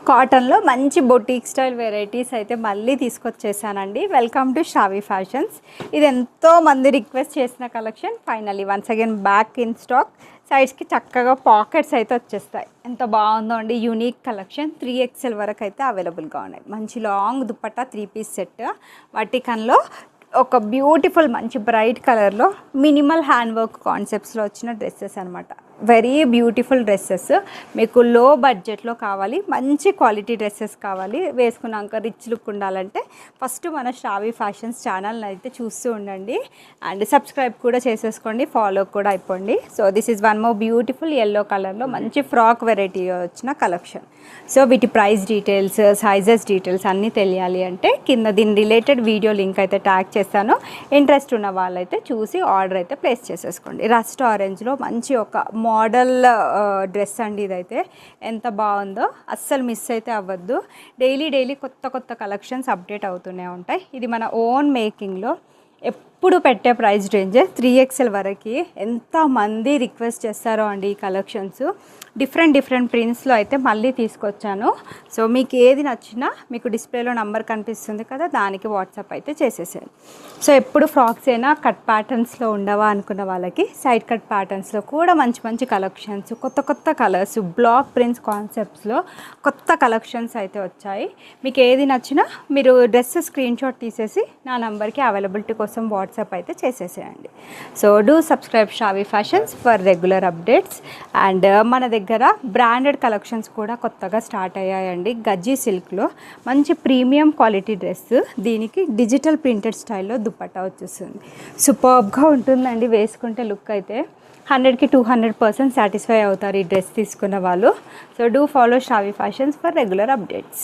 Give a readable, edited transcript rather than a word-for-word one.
కాటన్లో మంచి boutique style varieties అయితే మళ్ళీ తీసుకొచ్చేసానండి. Welcome to Shravi fashions. ఇది ఎంతో మంది రిక్వెస్ట్ చేసిన collection. Finally once again back in stock. సైడ్స్కి చక్కగా పాకెట్స్ అయితే వచ్చేస్తాయి. ఎంత బాగుందో అండి, యూనిక్ కలెక్షన్. 3XL వరకు అయితే అవైలబుల్గా ఉన్నాయి. మంచి లాంగ్ దుపట్టా 3 పీస్ సెట్ వాటికన్లో ఒక బ్యూటిఫుల్ మంచి బ్రైట్ కలర్లో మినిమల్ హ్యాండ్ వర్క్ కాన్సెప్ట్స్లో వచ్చిన డ్రెస్సెస్ అనమాట. Very beautiful dresses. మీకు లో బడ్జెట్లో కావాలి, మంచి క్వాలిటీ డ్రెస్సెస్ కావాలి, వేసుకున్నాక రిచ్ లుక్ ఉండాలంటే ఫస్ట్ మన శ్రావి ఫ్యాషన్స్ ఛానల్ని అయితే చూస్తూ ఉండండి. అండ్ సబ్స్క్రైబ్ కూడా చేసేసుకోండి, ఫాలో కూడా అయిపోండి. So this is one more beautiful yellow కలర్లో మంచి ఫ్రాక్ వెరైటీ వచ్చిన కలెక్షన్. సో వీటి ప్రైస్ డీటెయిల్స్, సైజెస్ డీటెయిల్స్ అన్నీ తెలియాలి అంటే కింద దీని రిలేటెడ్ వీడియో లింక్ అయితే ట్యాగ్ చేస్తాను. ఇంట్రెస్ట్ ఉన్న వాళ్ళైతే చూసి ఆర్డర్ అయితే ప్లేస్ చేసేసుకోండి. రస్ట్ ఆరెంజ్లో మంచి ఒక మోడల్ డ్రెస్ అండి. ఇదైతే ఎంత బాగుందో, అస్సలు మిస్ అయితే అవ్వద్దు. డైలీ కొత్త కొత్త కలెక్షన్స్ అప్డేట్ అవుతూనే ఉంటాయి. ఇది మన ఓన్ మేకింగ్లో ఎప్పుడు పెట్టే ప్రైస్ రేంజే 3XL వరకు. ఎంతమంది రిక్వెస్ట్ చేస్తారో అండి ఈ కలెక్షన్స్. డిఫరెంట్ ప్రింట్స్లో అయితే మళ్ళీ తీసుకొచ్చాను. సో మీకు ఏది నచ్చినా మీకు డిస్ప్లేలో నంబర్ కనిపిస్తుంది కదా, దానికి వాట్సాప్ అయితే చేసేసాను. సో ఎప్పుడు ఫ్రాక్స్ అయినా కట్ ప్యాటర్న్స్లో ఉండవా అనుకున్న వాళ్ళకి సైడ్ కట్ ప్యాటర్న్స్లో కూడా మంచి కలెక్షన్స్, కొత్త కలర్స్, బ్లాక్ ప్రింట్స్ కాన్సెప్ట్స్లో కొత్త కలెక్షన్స్ అయితే వచ్చాయి. మీకు ఏది నచ్చినా మీరు డ్రెస్ స్క్రీన్ షాట్ తీసేసి నా నంబర్కి అవైలబిలిటీ కోసం వాట్సాప్ అయితే చేసేసేయండి. So do subscribe Shravi fashions for regular updates. And మన దగ్గర బ్రాండెడ్ కలెక్షన్స్ కూడా కొత్తగా స్టార్ట్ అయ్యాయండి. గజ్జీ సిల్క్లో మంచి ప్రీమియం క్వాలిటీ డ్రెస్, దీనికి డిజిటల్ ప్రింటెడ్ స్టైల్లో దుపట్టా వచ్చేస్తుంది. సూపర్బ్గా ఉంటుందండి వేసుకుంటే. లుక్ అయితే 100కి 200% సాటిస్ఫై అవుతారు ఈ డ్రెస్ తీసుకున్న వాళ్ళు. So do follow Shravi fashions for regular updates.